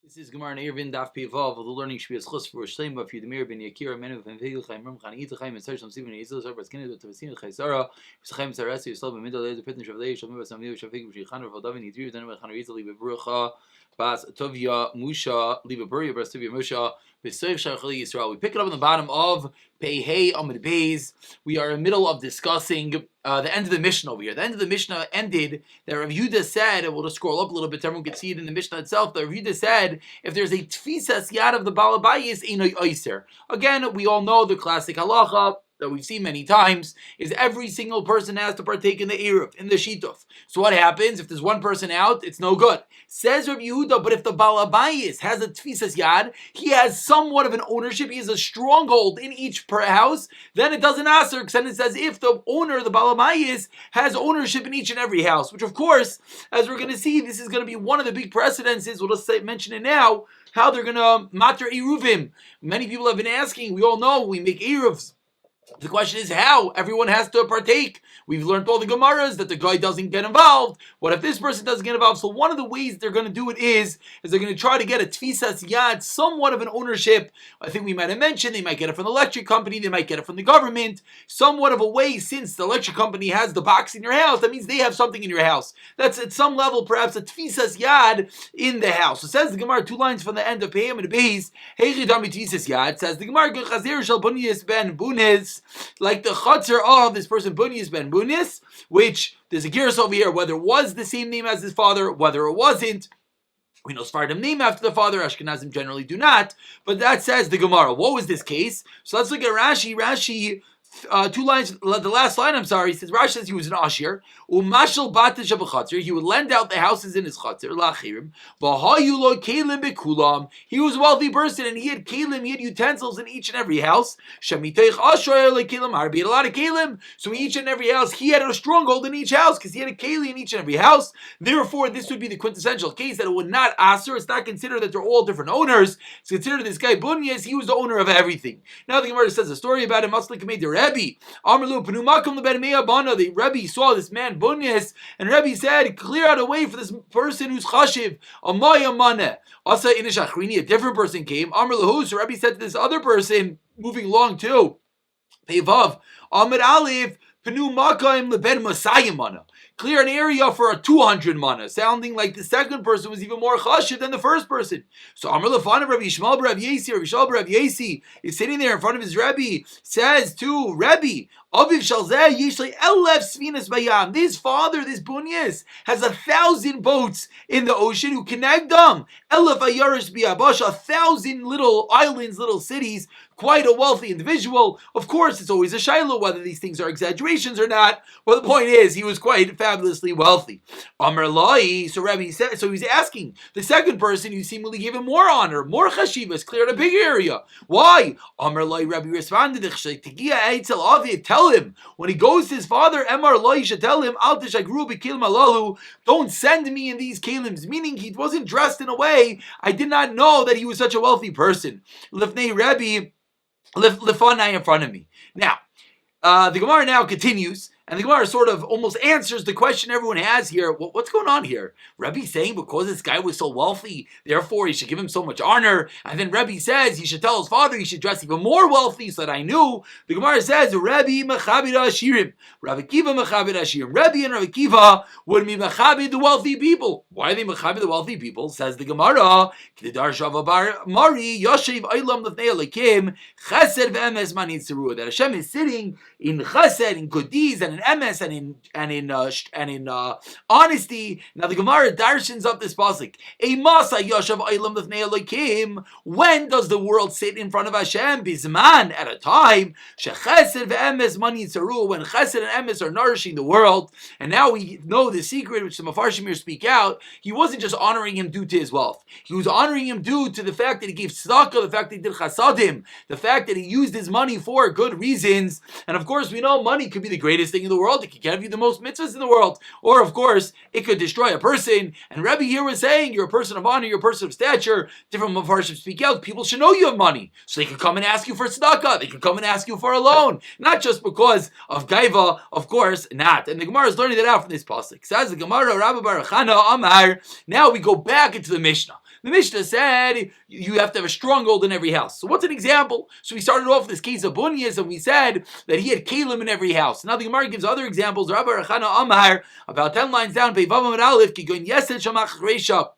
This is Gemara and Eruvin Daf Yomi. The learning should be as chus for Shleim of Yudamir ben Yakir, men of Envigel Chaim Rum Chan Itchaim and Sarsham Sivan Yisrael Sarbat Skinner to Vasin Chaisara, Chaim Sarasi Yisrael ben Middle Age Fitness of Lay Shalom Basam Yu Shafik B'Shichan of Davin Yitri then with Chan Rizal Liba Brucha Bas Tovia Musha Liba Buria Bas Tovia Musha B'Seif Shachali Yisrael. We pick it up on the bottom of Pei Hey Amid Beis. We are in the middle of discussing the end of the Mishnah over here. The end of the Mishnah ended that Rav Yehuda said, and we'll just scroll up a little bit so everyone can see it in the Mishnah itself, that Rav Yehuda said, if there's a tfisas yad of the balabayis, einoi oiser. Again, we all know the classic halacha that we've seen many times, is every single person has to partake in the Eruv, in the Shituf. So what happens? If there's one person out, it's no good. Says Rav Yehuda, but if the Balabayis has a Tfisas Yad, he has somewhat of an ownership, he has a stronghold in each per house, then it doesn't answer, because then it says if the owner, the Balabayis, has ownership in each and every house, which of course, as we're going to see, this is going to be one of the big precedences, we'll just mention it now, how they're going to matter Eruvin. Many people have been asking, we all know, we make Eruvs. The question is how? Everyone has to partake. We've learned all the Gemaras that the guy doesn't get involved. What if this person doesn't get involved? So one of the ways they're going to do it is they're going to try to get a tfisas yad, somewhat of an ownership. I think we might have mentioned they might get it from the electric company, they might get it from the government. Somewhat of a way, since the electric company has the box in your house, that means they have something in your house. That's at some level perhaps a tfisas yad in the house. So it says the Gemara, 2 lines from the end of Peyam and the base. It says the Gemara, Chazir shel Bunyas ben Bunis, like the chutzner of this person Bunyas ben Bunis, which there's a gears over here, whether it was the same name as his father, whether it wasn't. We know Sephardim name after the father, Ashkenazim generally do not, but that says the Gemara. What was this case? So let's look at Rashi. Rashi, 2 lines, the last line, I'm sorry, he says, Rashi says he was an Ashir, umashal batish of a chatzir, he would lend out the houses in his chatzir, lachirim, v'hayu lo kelim bekulam, he was a wealthy person, and he had kelim, he had utensils in each and every house, shemitech asher le kelim harbi, he had a lot of kelim, so each and every house, he had a stronghold in each house, because he had a keli in each and every house, therefore, this would be the quintessential case, that it would not aser, it's not considered that they're all different owners, it's considered this guy Bunyas, he was the owner of everything. Now the Gemara says a story about him, Maslik made the Rebbe, the Rebbe saw this man Bunyas, and Rebbe said, clear out a way for this person who's chashiv. A different person came. So Rebbe said to this other person, moving along too, clear an area for a 200 mana, sounding like the second person was even more chashiv than the first person. So Amr Lefan of Rabbi Yishmael Rav Yesi, Rabbi Yishmael Rav Yesi is sitting there in front of his Rebbe, says to Rebbe, Aviv Shalzeh Yishlei Elef Sfinas Bayam. This father, this Bunyas, has 1,000 boats in the ocean who connect them. Elef Ayarish Biabash, 1,000 little islands, little cities. Quite a wealthy individual. Of course, it's always a shiloh whether these things are exaggerations or not. Well, the point is, he was quite fabulously wealthy. Amr Lai, so Rabbi said, so he's asking the second person, you seemingly give him more honor, more chashivas, cleared a big area. Why? Amr Lai, Rabbi responded, tell him when he goes to his father, Emar Lai, you should tell him, Al tishagru b'kilim alalu, don't send me in these kalims. Meaning he wasn't dressed in a way I did not know that he was such a wealthy person. Lifnei Rabbi. Lefanai in front of me. Now, the Gemara now continues, and the Gemara sort of almost answers the question everyone has here. What's going on here? Rebbe's saying because this guy was so wealthy, therefore he should give him so much honor. And then Rebbe says he should tell his father he should dress even more wealthy so that I knew. The Gemara says, Rebbe mechabed ashirim. Rabbi Kiva mechabed ashirim. Rebbe and Rabbi Kiva would be mechabed the wealthy people. Why are they mechabed the wealthy people? Says the Gemara, that Hashem is sitting in chesed, in good deeds, and in emes, and in honesty. Now the Gemara darshans up this pasuk. When does the world sit in front of Hashem? Bizman, at a time shechesed ve'emes mani tzaru, when chesed and emes are nourishing the world. And now we know the secret, which the Mefarshim here speak out. He wasn't just honoring him due to his wealth. He was honoring him due to the fact that he gave tzedakah, the fact that he did chasadim, the fact that he used his money for good reasons. And of course, we know money could be the greatest thing in the world. It could give you the most mitzvahs in the world. Or, of course, it could destroy a person. And Rebbe here was saying, you're a person of honor, you're a person of stature. Different Mefarshim speak out. People should know you have money. So they could come and ask you for tzedakah. They could come and ask you for a loan. Not just because of gaiva, of course, not. And the Gemara is learning that out from this pasuk. Says the Gemara, Rabbi Baruch Hana Amar. Now we go back into the Mishnah. The Mishnah said you have to have a stronghold in every house. So what's an example? So we started off this case of Bunyas, and we said that he had Kalim in every house. Now the Gemara gives other examples. Rabbi Rechana Amar, about 10 lines down, Peivav Amar Aleph, Kigon Yesed Shamach Reisha.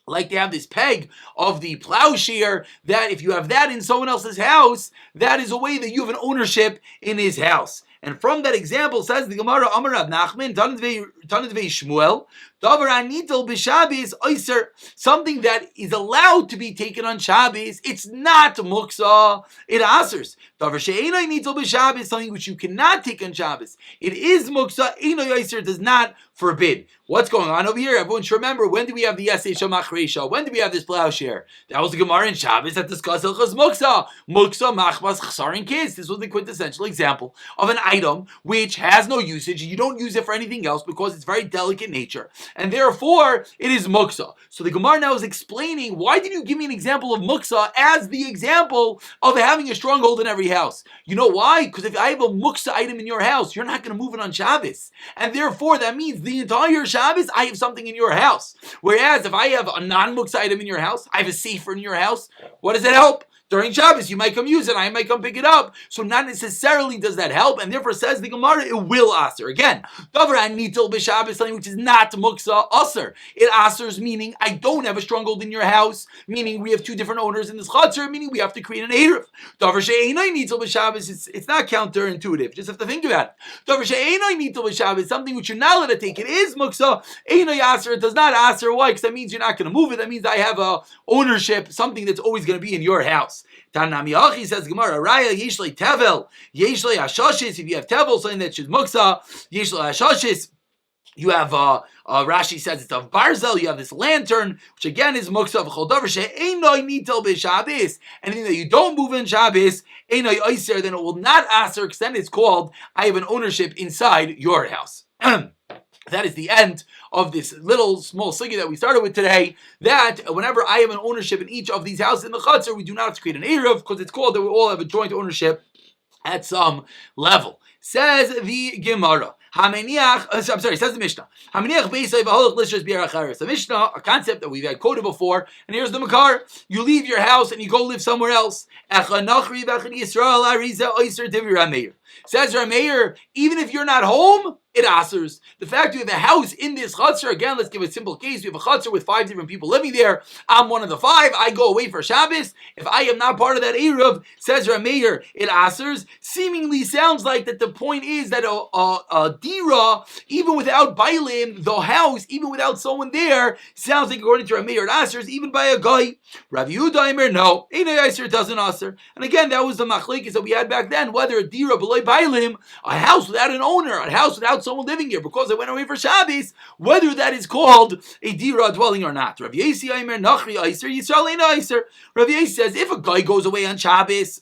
Like they have this peg of the plowshare, that if you have that in someone else's house, that is a way that you have an ownership in his house. And from that example, says the Gemara, Amar Rav Nachman, Tanadvei Shmuel, Davar Anitel b'Shabbos Oyser, something that is allowed to be taken on Shabbos, it's not muksa, it asers. Davar she'enoi nitel b'Shabbos, something which you cannot take on Shabbos, it is muksa, enoi oyser, does not forbid. What's going on over here? Everyone should remember, when do we have the Yesei Shamach Reisha? When do we have this plowshare? That was the Gemara in Shabbos that discussed Hilchos Muksa. Muksa, Machmas, Chsarin Kids. This was the quintessential example of an item which has no usage. You don't use it for anything else because it's very delicate nature. And therefore, it is Muksa. So the Gemara now is explaining, why did you give me an example of Muksa as the example of having a stronghold in every house? You know why? Because if I have a Muksa item in your house, you're not going to move it on Shabbos. And therefore, that means the entire Shabbos, I have something in your house. Whereas if I have a non-muksa item in your house, I have a sefer in your house, what does it help? During Shabbos, you might come use it, I might come pick it up. So not necessarily does that help, and therefore says the Gemara, it will aser. Again, davar anitel b'Shabbos, something which is not muksa, aser. It asers, meaning I don't have a stronghold in your house, meaning we have two different owners in this chutzner, meaning we have to create an eruv. Davar she'enoi nitel b'Shabbos, it's not counterintuitive, just have to think about it. Davar she'enoi nitel b'Shabbos, something which you're not allowed to take, it is muksa, enoi aser, it does not aser. Why? Because that means you're not going to move it, that means I have a ownership, something that's always going to be in your house. Tanami Achi says Gemara, Raya Yishlei Tevel, Yishlei Hashashis. If you have Tevel, something that should muksa, Yishlei Hashashis. You have Rashi says it's of Barzel. You have this lantern, which again is muksa of Chodavar she'enoi nitel b'Shabbos. Anything that you don't move in Shabbos, enoi oiser, then it will not aser. Because then it's called I have an ownership inside your house. That is the end of this little small sugya that we started with today, that whenever I have an ownership in each of these houses in the chutzner, we do not have to create an eruv, because it's called that we all have a joint ownership at some level. Says the Gemara. Says the Mishnah. The Mishnah, a concept that we've had quoted before, and here's the Makar. You leave your house and you go live somewhere else. Says Rameir, even if you're not home, it asers. The fact you have a house in this chutzner, again, let's give a simple case. We have a chutzner with 5 different people living there. I'm one of the 5. I go away for Shabbos. If I am not part of that eruv, says Rameir, it asers. Seemingly sounds like that the point is that a dira, even without bailim, the house, even without someone there, sounds like according to Rameir, it asers, even by a guy. Rav Yehuda, no, Einay Aser doesn't aser. And again, that was the machlekes that we had back then, whether a dira below bailim, a house without an owner, a house without someone living here because I went away for Shabbos, whether that is called a dira dwelling or not. Rav Yesi Aimer Nachri Aiser Yisrael Eina Aiser. Rav Yesi says if a guy goes away on Shabbos,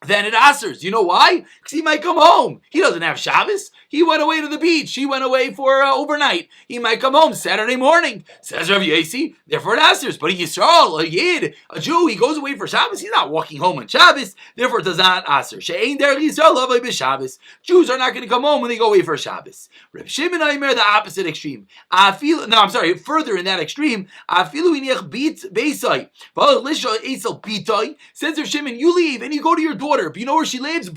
then it asers. You know why? Because he might come home. He doesn't have Shabbos. He went away to the beach. He went away for overnight. He might come home Saturday morning. Says Rav Yesi, therefore it asers. But a Yisrael, a Yid, a Jew, he goes away for Shabbos. He's not walking home on Shabbos. Therefore it does not aser. She'ein der Yisrael lavai b'Shabbos. Jews are not going to come home when they go away for Shabbos. Reb Shimon Aimer, the opposite extreme. Further in that extreme, says Reb Shimon, you leave and you go to your daughter. But you know where she lives?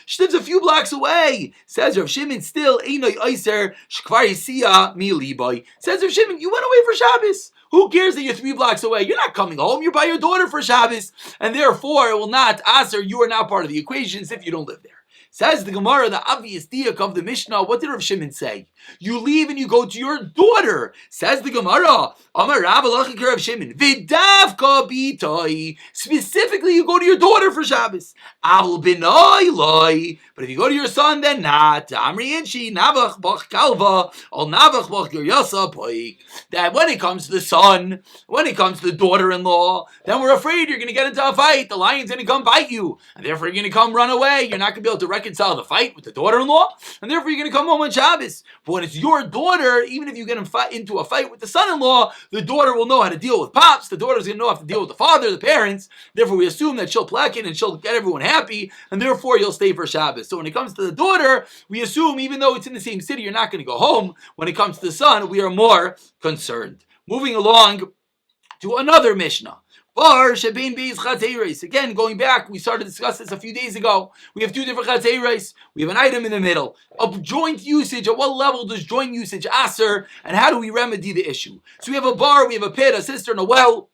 She lives a few blocks away. Says Rav Shimon, still Einoi Eiser Shkvar Yisiya Mi Liboy. Says Rav Shimon, you went away for Shabbos. Who cares that you're 3 blocks away? You're not coming home. You're by your daughter for Shabbos, and therefore it will not aser. You are not part of the equations if you don't live there. Says the Gemara, the obvious diak of the Mishnah. What did Rav Shimon say? You leave and you go to your daughter. Says the Gemara, Amar Rav Alachik Rav Shimon, V'davka bitoi. Specifically, you go to your daughter for Shabbos. Avul b'noi loi. But if you go to your son, then not. Amri inshi navach bach kalva al navach bach yoryasa poik. That when it comes to the son, when it comes to the daughter-in-law, then we're afraid you're going to get into a fight. The lion's going to come bite you, and therefore you're going to come run away. You're not going to be able to reconcile the fight with the daughter-in-law, and therefore you're going to come home on Shabbos. But when it's your daughter, even if you get into a fight with the son-in-law, the daughter will know how to deal with pops. The daughter's going to know how to deal with the father, the parents. Therefore, we assume that she'll plaque it and she'll get everyone happy, and therefore you'll stay for Shabbos. So when it comes to the daughter, we assume even though it's in the same city, you're not going to go home. When it comes to the son, we are more concerned. Moving along to another Mishnah. Bar shebein beis chateiros. Again, going back, we started to discuss this a few days ago. We have two different chateiros. We have an item in the middle. Of joint usage, at what level does joint usage aser, and how do we remedy the issue? So we have a bar, we have a pit, a cistern, a well,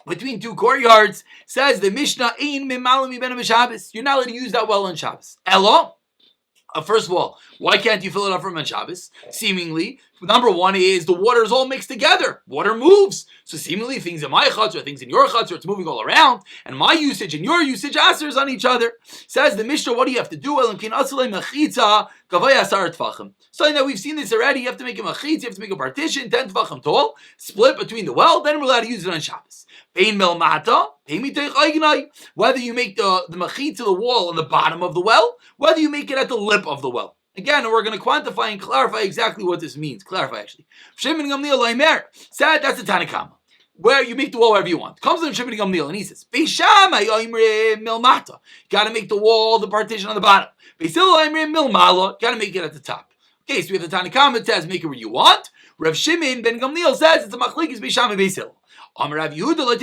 between two courtyards. Says the Mishnah, Ein mimalim ben Shabbos. You're not allowed to use that well on Shabbos. Elo. First of all, why can't you fill it up from on Shabbos? Seemingly, number one is the water is all mixed together. Water moves. So seemingly things in my chutz or things in your chutz, or it's moving all around, and my usage and your usage answers on each other. Says the Mishnah, what do you have to do? Something that we've seen this already. You have to make a machitza, you have to make a partition, 10 tvachim tall, split between the well, then we're allowed to use it on Shabbos. Whether you make the machitza, the wall on the bottom of the well, whether you make it at the lip of the well. Again, we're going to quantify and clarify exactly what this means. Clarify, actually. Shimon Gamliel Laimer said that's a Tanakama, where you make the wall wherever you want. Comes in Shimon Gamliel and he says, Beishamai Oimre Milmata. You got to make the wall, the partition on the bottom. Beisil Oimre Milmala. Got to make it at the top. Okay, so we have the Tanakama, it says make it where you want. Rav Shimon ben Gamliel says it's a Machlikis Beishamai Beisil. Rav Yehuda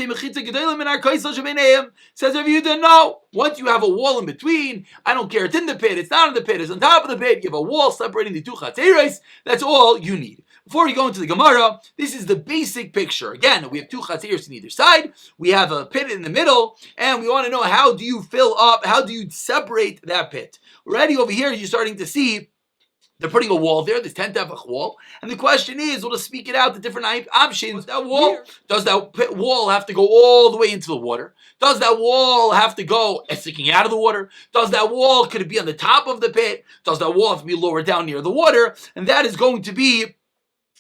says Rav Yehuda, no. Once you have a wall in between, I don't care. It's in the pit. It's not in the pit. It's on top of the pit. You have a wall separating the two chatzeros. That's all you need. Before we go into the Gemara, this is the basic picture. Again, we have two chatzeros on either side. We have a pit in the middle, and we want to know how do you fill up? How do you separate that pit? Already over here, you're starting to see. They're putting a wall there, this 10 tefach wall, and the question is, we'll just speak it out, the different options. That wall, does that wall have to go all the way into the water? Does that wall have to go sticking out of the water? Does that wall, could it be on the top of the pit? Does that wall have to be lower down near the water? And that is going to be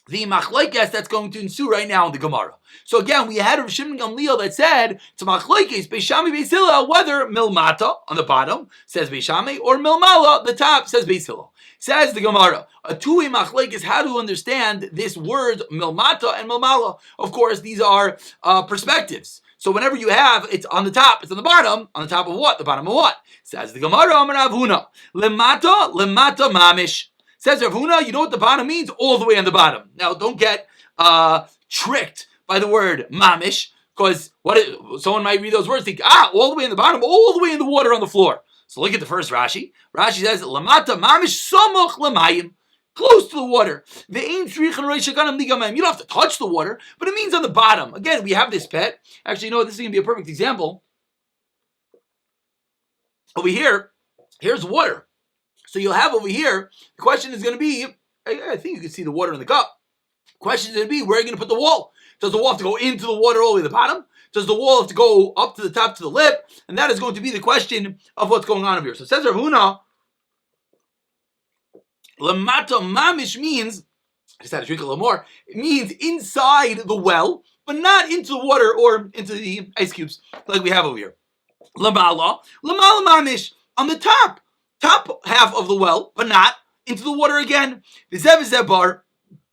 the machlekes that's going to ensue right now in the Gemara. So again, we had Rav Shimon Gamliel that said to machlekes Beishami Beis Hillel, whether milmata on the bottom says Beishami or milmala the top says Beis Hillel. Says the Gemara, a two-way machlekes how to understand this word milmata and milmala. Of course, these are perspectives. So whenever you have it's on the top, it's on the bottom. On the top of what? The bottom of what? Says the Gemara, Amar Rav Huna, lemata mamish. Says Rav Huna, you know what the bottom means? All the way on the bottom. Now, don't get tricked by the word mamish, because someone might read those words and think, all the way in the bottom, all the way in the water on the floor. So look at the first Rashi. Rashi says, lamata mamish samuch lamayim, close to the water. You don't have to touch the water, but it means on the bottom. Again, we have this pet. Actually, you know what? This is going to be a perfect example. Over here, here's water. So you'll have over here, the question is going to be, I think you can see the water in the cup. The question is going to be, where are you going to put the wall? Does the wall have to go into the water all the way to the bottom? Does the wall have to go up to the top to the lip? And that is going to be the question of what's going on over here. So it says Rav Huna, Lamata mamish means, I just had to drink a little more, it means inside the well, but not into the water or into the ice cubes like we have over here. Lamala mamish, on the top half of the well, but not into the water again. Bar,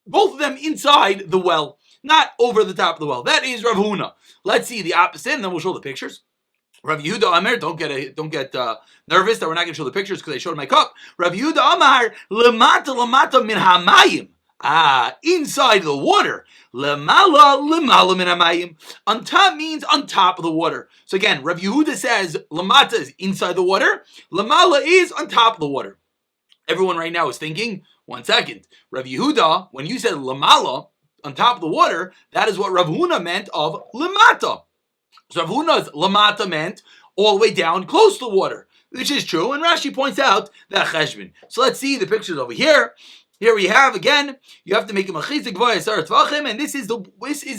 both of them inside the well, not over the top of the well. That is Rav Huna. Let's see the opposite, and then we'll show the pictures. Rav Yehuda Amar, don't get nervous that we're not going to show the pictures because I showed my cup. Rav Yehuda Amar, lemata min hamayim. Inside the water. Lemala min hamayim. On top means on top of the water. So again, Rav Yehuda says lemata is inside the water. Lemala is on top of the water. Everyone right now is thinking, 1 second. Rav Yehuda, when you said lemala, on top of the water, that is what Rav Huna meant of lemata. So Rav Huna's lamata meant all the way down close to the water, which is true, and Rashi points out that cheshbon. So let's see the pictures over here. Here we have, again, you have to make a machitza gvaya sar tvachim, and this is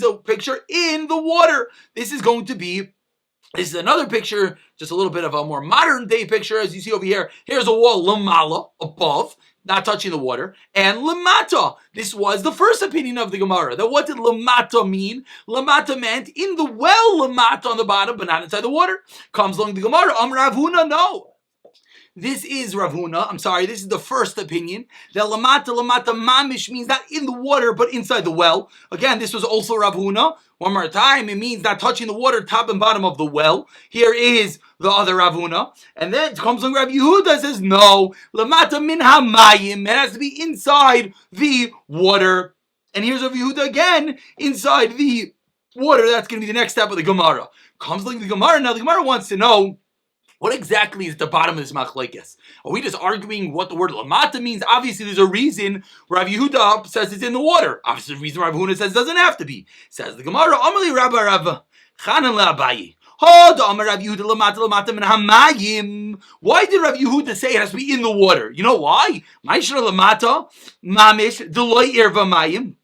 a picture in the water. This is another picture, just a little bit of a more modern day picture, as you see over here. Here's a wall, lamala, above, not touching the water, and lamata. This was the first opinion of the Gemara. That what did lamata mean? Lamata meant in the well, lamata on the bottom, but not inside the water. Comes along the Gemara, Rav Huna, no. This is Rav Huna. I'm sorry, this is the first opinion. That lamata mamish means not in the water, but inside the well. Again, this was also Rav Huna. One more time, it means not touching the water, top and bottom of the well. Here is the other Rav Huna. And then it comes along Rav Yehuda, says, no, lamata min hamayim. It has to be inside the water. And here's Rav Yehuda again, inside the water. That's going to be the next step of the Gemara. Comes like the Gemara. Now the Gemara wants to know, what exactly is at the bottom of this machlekes? Are we just arguing what the word lamata means? Obviously, there's a reason Rav Yehuda says it's in the water. Obviously, the reason Rav Yehuda says it doesn't have to be. Says the Gemara, Amali Rabba Rabba, Chanan LaAbayi. Why did Rav Yehuda say it has to be in the water? You know why? Ma'ishra lamata, mamish, deloy erva mayim,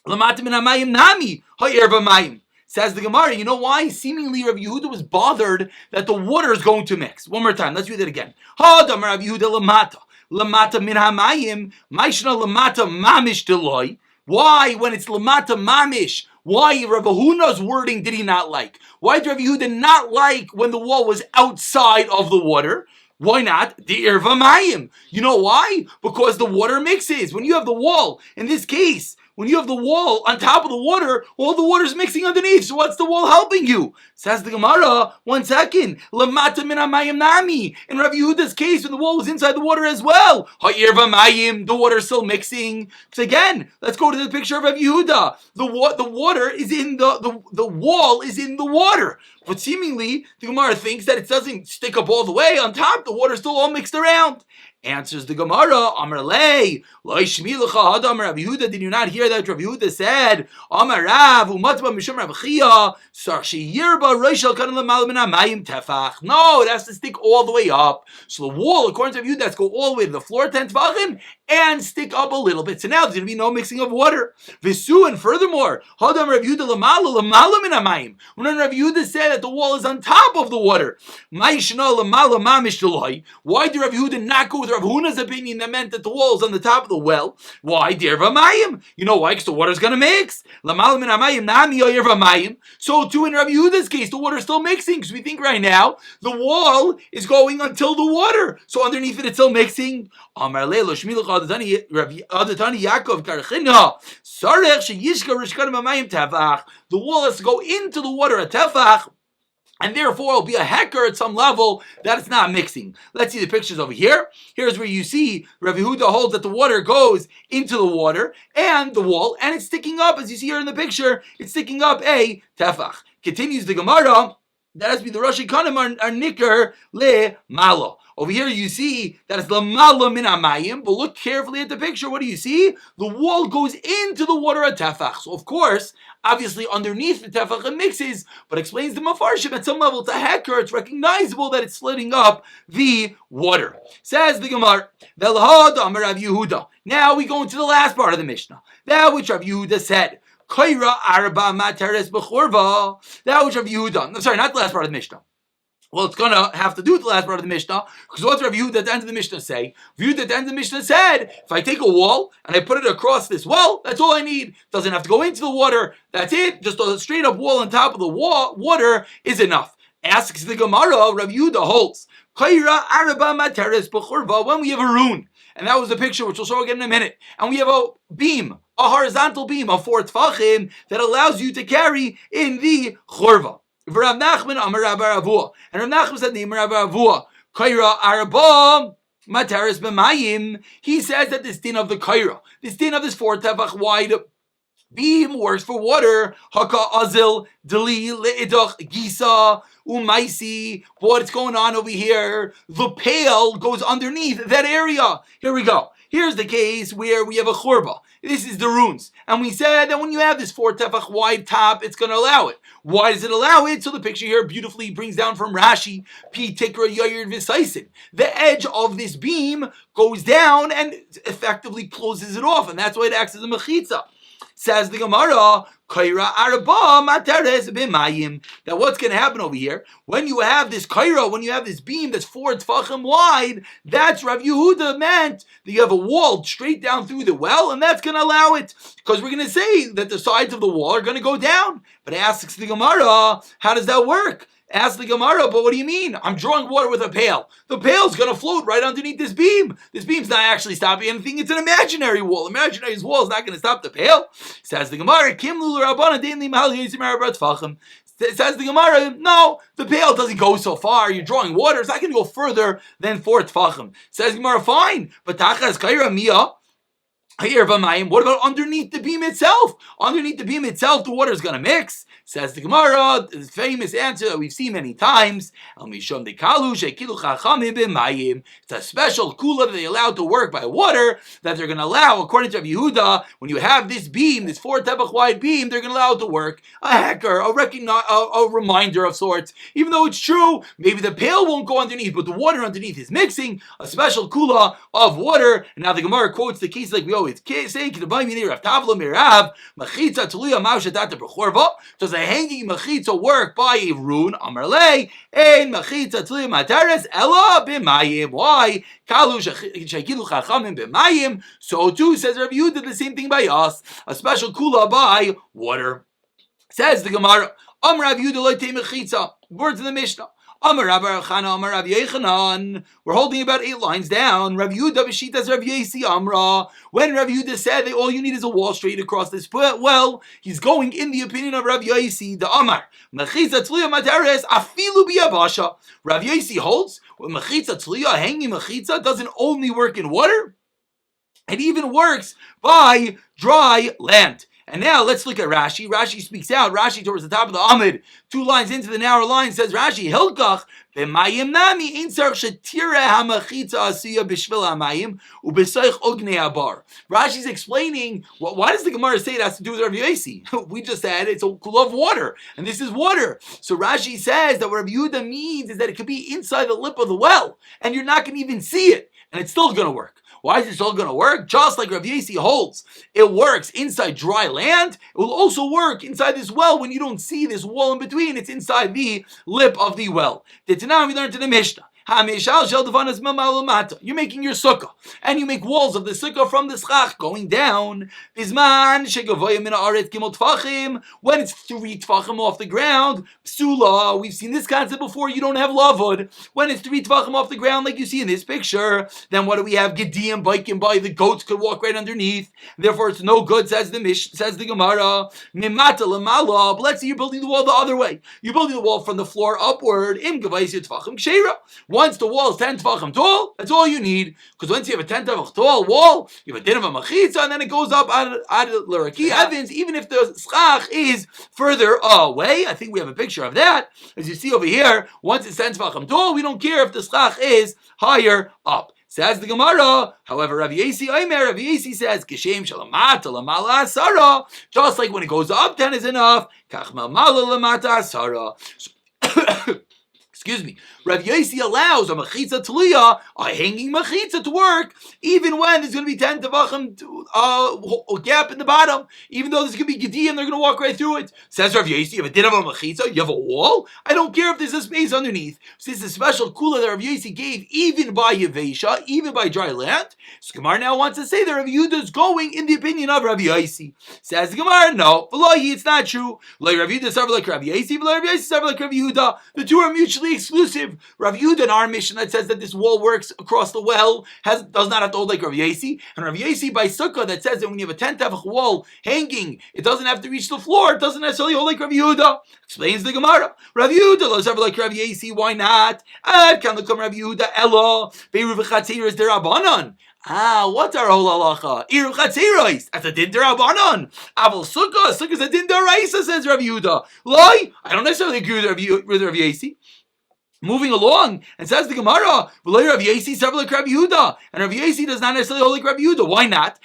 lamata min hamayim nami, ha erva mayim. Says the Gemara, you know why? Seemingly Rav Yehuda was bothered that the water is going to mix. One more time, let's read it again. Rav Yehuda lamata, lamata min hamayim, ma'ishra lamata mamish deloy. Why, when it's lamata mamish, why Rav Yehuda's wording did he not like? Why did Rav Yehuda not like when the wall was outside of the water? Why not? The erva mayim. You know why? Because the water mixes. When you have the wall, in this case, when you have the wall on top of the water, all the water is mixing underneath. So what's the wall helping you? Says the Gemara, 1 second. Lamata min hamayim nami. In Rav Yehuda's case, when the wall was inside the water as well. Ha'irva mayim, the water is still mixing. So again, let's go to the picture of Rav Yehuda. The water is in the wall is in the water. But seemingly, the Gemara thinks that it doesn't stick up all the way on top. The water is still all mixed around. Answers the Gemara, Amar Lei, Loi Shmi L'cha Hadam Rav Yehuda, did you not hear that Rav Yehuda said, Amar Rav, Umatba Mishum Rav Chia, Sar Sheyirba Roishal Kanan L'mal Min HaMayim Tefach. No, it has to stick all the way up. So the wall, according to Rav Yehuda, has to go all the way to the floor, 10 Tvachim, and stick up a little bit. So now there's going to be no mixing of water. Visu, and furthermore, Hadam Rav Yehuda L'mal Min HaMayim. When Rav Yehuda said that the wall is on top of the water, Ma'ishna L'mal Mamish D'loi. Why did Rav Yehuda not go with Rav Huna's opinion that meant that the wall is on the top of the well? Why? Derva mayim. You know why? Because the water's going to mix. Lamal min hamayim nami yerva mayim. So too in Rav Yehuda's case, the water's still mixing, because we think right now the wall is going until the water. So underneath it, it's still mixing. Amar leilo shmilach adatani Yaakov karchina sarech sheyishka rishkanim hamayim tefach. The wall has to go into the water at tefach. And therefore, it'll be a hecker at some level that it's not mixing. Let's see the pictures over here. Here's where you see Rav Yehuda holds that the water goes into the water and the wall, and it's sticking up, as you see here in the picture, it's sticking up a tefach. Continues the Gemara, that has to be the Rashi Kanim are nicker le malo. Over here you see that it's lamala min hamayim, but look carefully at the picture. What do you see? The wall goes into the water at tefach. So of course, obviously underneath the tefach it mixes, but explains the mafarshim at some level. It's a hecker. It's recognizable that it's slitting up the water. Says the Gemara, Velhad Amar Rav Yehuda. Now we go into the last part of the Mishnah. That which Rav Yehuda said. Kaira arba materes b'chorva. That which Rav Yehuda. I'm sorry, not the last part of the Mishnah. Well, it's going to have to do with the last part of the Mishnah, because what's Rav Yehuda at the end of the Mishnah say? Rav Yehuda at the end of the Mishnah said, if I take a wall and I put it across this wall, that's all I need. Doesn't have to go into the water. That's it. Just a straight up wall on top of the water is enough. Asks the Gemara, Rav Yehuda holds, Kaira araba materes b'chorva, when we have a rune. And that was the picture, which we'll show again in a minute. And we have a beam, a horizontal beam of 4 tfachim that allows you to carry in the chorva. Rav Nachman Amar Rav Avua, and Rav Nachman said the Rav Avua, Kaira arba materes b'mayim. He says that this din of the kaira, this din of this 4 tefach wide beam works for water. Haka azil deli leidach gisa umaisi. What's going on over here? The pail goes underneath that area. Here we go. Here's the case where we have a chorba. This is the runes. And we said that when you have this 4 tefach wide top, it's going to allow it. Why does it allow it? So the picture here beautifully brings down from Rashi, Pi tikra yoyer v'saisin. The edge of this beam goes down and effectively closes it off. And that's why it acts as a mechitza. Says the Gemara, Kaira arba materes b'mayim. That what's going to happen over here, when you have this kaira, when you have this beam that's 4 tfachim wide, that's Rav Yehuda meant that you have a wall straight down through the well, and that's going to allow it. Because we're going to say that the sides of the wall are going to go down. But asks the Gemara, how does that work? Ask the Gemara, but what do you mean? I'm drawing water with a pail. The pail's going to float right underneath this beam. This beam's not actually stopping anything. It's an imaginary wall. Imaginary wall is not going to stop the pail. Says the Gemara, Kim Lulu Rabbana Dainli Mahal Yizim Arabat Fachim. Says the Gemara, no, the pail doesn't go so far. You're drawing water. It's not going to go further than 4 tfachim. Says the Gemara, fine. But Tachas Kaira Mia. What about underneath the beam itself? Underneath the beam itself, the water is going to mix. Says the Gemara, the famous answer that we've seen many times. It's a special kula that they allowed to work by water that they're going to allow, according to Rabbi Yehuda, when you have this beam, this 4 tefach wide beam, they're going to allow it to work. A hecker, a reminder of sorts. Even though it's true, maybe the pail won't go underneath, but the water underneath is mixing. A special kula of water. And now the Gemara quotes the case like we always say, does a hanging machitza work by a rune? Amarle, ein machitza tluya matares ela b'mayim. Why? Kalu shekilu chachamim b'mayim. So too says Rabbi Yehuda did the same thing by us. A special kula by water. Says the Gemara, Amar Rabbi Yehuda lo tei machitza. Words in the Mishnah. Amar Rabbi Chana, Amar Rabbi Yechanan. We're holding about 8 lines down. Rabbi Yehuda b'shitas Rabbi Yesi Amra. When Rabbi Yehuda said that all you need is a wall straight across this, well, he's going in the opinion of Rabbi Yesi, the Amar. Mechitza tzliya matares afilu biyabasha. Rabbi Yesi holds mechitza tzliya, hanging mechitza, doesn't only work in water. It even works by dry land. And now let's look at Rashi. Rashi speaks out. Rashi towards the top of the Amid, 2 lines into the narrow line, says Rashi, Hilkach, b'mayim nami ein tzarich shetira hamachitza asiya b'shvil hamayim u'b'soich ognei habar. Rashi's explaining, why does the Gemara say it has to do with Rabbi Yossi? We just said it's a kula of water, and this is water. So Rashi says that what Rabbi Yehuda means is that it could be inside the lip of the well, and you're not going to even see it, and it's still going to work. Why is it still going to work? Just like Rav Yesi holds, it works inside dry land. It will also work inside this well when you don't see this wall in between. It's inside the lip of the well. The Tanakh we learned in the Mishnah. You're making your sukkah, and you make walls of the sukkah from the schach going down. When it's 3 tefachim off the ground, psula, we've seen this concept before, you don't have lavud. When it's 3 tefachim off the ground, like you see in this picture, then what do we have? Gedim, biking by, the goats could walk right underneath. Therefore, it's no good, says the Gemara. Mimata lamala, but let's say you're building the wall the other way. You're building the wall from the floor upward. Im gavayis tefachim kshera. Once the wall is 10 tefachim tall, that's all you need. Because once you have a 10 tefach tall wall, you have a din of a machitza, and then it goes up ad l'raki Evans, even if the schach is further away. I think we have a picture of that. As you see over here, once it's 10 tefachim tall, we don't care if the schach is higher up. Says the Gemara, however, Rabbi Yesi says, Kishem shalamata lamala asara. Just like when it goes up, 10 is enough. Kach mamala lamata asara. Excuse me. Rabbi Yossi allows a machitza tliya, a hanging machitza, to work, even when there's going to be 10 tefachim gap in the bottom. Even though there's going to be gedim, they're going to walk right through it. Says Rabbi Yossi, you have a din of a machitza, you have a wall. I don't care if there's a space underneath. So this is a special kula that Rabbi Yossi gave, even by Yevesha, even by dry land. So Gemara now wants to say that Rabbi Yehuda is going in the opinion of Rabbi Yossi. Says the Gemara, no, it's not true. Like Rabbi Yehuda serve like Rabbi Yossi, but Rabbi Yossi serve like Rabbi Yehuda. The two are mutually exclusive. Rabbi Yehuda in our mission that says that this wall works across the well does not have to hold like Rabbi Yossi. And Rabbi Yossi by Sukkah that says that when you have a 10 tefach wall hanging, it doesn't have to reach the floor. It doesn't necessarily hold like Rabbi Yehuda. Explains the Gemara. Rabbi Yehuda does have like Rabbi Yossi. Why not? Can come Rabbi Yehuda Elo Be'eruv chatzir is derabanan. What's our whole halacha? Eruv chatziros. That's a din derabanan. Aval sukkah is a din deraisa, says Rabbi Yehuda. Lie. I don't necessarily agree with Rabbi Yossi. Moving along, and says the Gemara, Rabbi Yossi serve like Rabbi Yehuda, and Rabbi Yossi does not necessarily hold like Rabbi Yehuda. Why not?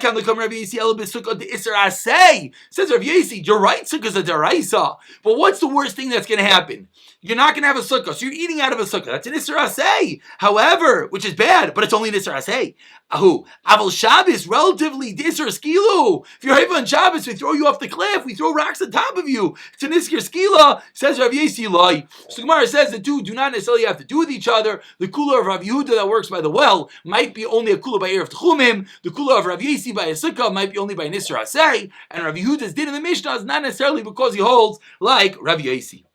Can they come Rabbi Yossi el b'sukkah de iser asay? Says Rabbi Yossi, you're right, sukkah is a deraisa. But what's the worst thing that's going to happen? You're not going to have a sukkah, so you're eating out of a sukkah. That's an iser asay. However, which is bad, but it's only an iser asay. Aval Shabbos, relatively iser skilu. If you're having on Shabbos, we throw you off the cliff, we throw rocks on top of you. It's an isker skila, says Rabbi Yossi loy. So Gemara says the two do not necessarily have to do with each other. The kula of Rabbi Yehuda that works by the well might be only a kula by Erev Tchumim. The kula of Rabbi Yossi by a sukkah might be only by Nisr Asay. And Rabbi Yehuda's din in the Mishnah is not necessarily because he holds like Rabbi Yossi.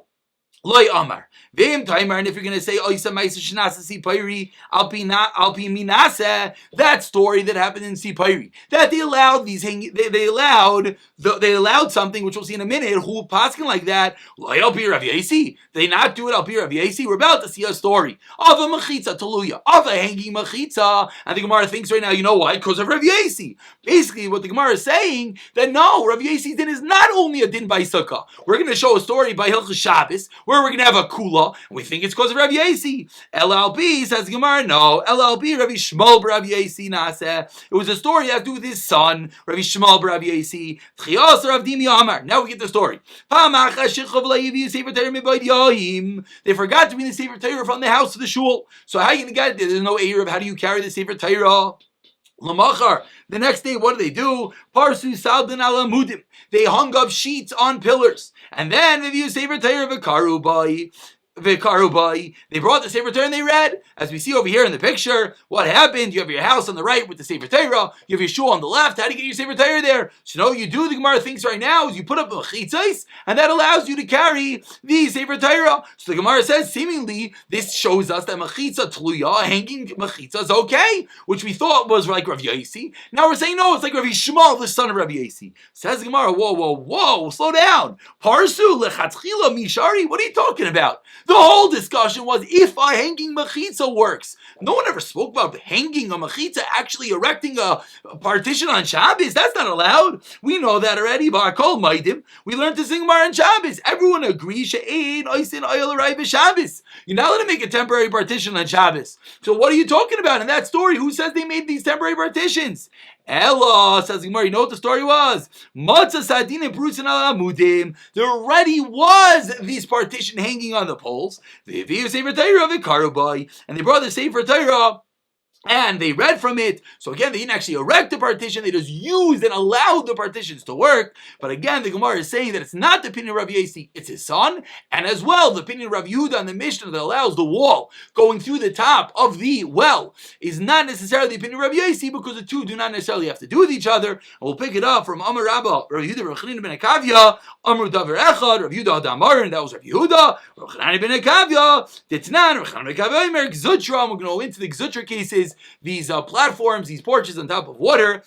Loy Amar. Vim Taimar, and if you're going to say, Oisa Maisa Shanasa Sipairi, Alpi Minase, that story that happened in Sipairi, that they allowed they allowed something, which we'll see in a minute, who paskin like that, Loy Alpi Rav Yasi, they not do it Alpi Rav Yasi. We're about to see a story of a Mechitza Taluya, of a hanging Mechitza, and the Gemara thinks right now, you know why? Because of Rav Yasi. Basically, what the Gemara is saying, that no, Rav Yasi's din is not only a din by Sukkah. We're going to show a story by Hilchas Shabbos, where we're going to have a kula, and we think it's because of Rav Yasi. LLB says Gemara, no. LLB, Rav Shmuel Rav Yasi Naseh. It was a story that had to do with his son, Rav Shmuel Rav Yasi. Tchios Rav Dimi Amar. Now we get the story. They forgot to bring the Sefer Torah from the house to the shul. So how are you going to get it? There's no Eruv. How do you carry the Sefer Torah? Lamachar. The next day, what do? Parsu Saldan Alamudim. They hung up sheets on pillars. And then, if you Sefer Torah Vikarubai, they brought the Sefer Torah and they read. As we see over here in the picture, what happened? You have your house on the right with the Sefer Torah. You have your shul on the left. How do you get your Sefer Torah there? So, you know what you do, the Gemara thinks right now, is you put up a chitzais, and that allows you to carry the Sefer Torah. So the Gemara says, seemingly, this shows us that mechitza tluya, hanging mechitza, is okay, which we thought was like Rav Yasi. Now we're saying, no, it's like Rav Shmuel, the son of Rav Yasi. Says the Gemara, whoa, slow down. Parsu lechatchila mishari, what are you talking about? The whole discussion was if a hanging mechitza works. No one ever spoke about hanging a mechitza, actually erecting a partition on Shabbos. That's not allowed. We know that already. Ba'akol maidim. We learned to sing Mar on Shabbos. Everyone agrees she'ein oisin oyel arai b'Shabbos. You're not allowed to make a temporary partition on Shabbos. So what are you talking about in that story? Who says they made these temporary partitions? Ella, says Gemara, you know what the story was? Matzah sadin and brusin al amudim. There already was this partition hanging on the poles. They Sefer Torah v'karubai, and they brought the Sefer Torah, and they read from it. So again, they didn't actually erect the partition, they just used and allowed the partitions to work. But again, the Gemara is saying that it's not the opinion of Rav Yasi, it's his son, and as well, the opinion of Rav Yehuda and the Mishnah that allows the wall going through the top of the well is not necessarily the opinion of Rav Yasi, because the two do not necessarily have to do with each other. And we'll pick it up from Amar Rabba, Rav Yehuda, Rav Chanina ben Akavya, Amar Davar Echad, Rav Yehuda Adamar, and that was Rav Yehuda, Rav Chanina ben Akavya, Ditnan, Rav Chanina ben Akavya, Imer, Gzutra, and we're going to go into the Gzutra cases, these platforms, these porches on top of water.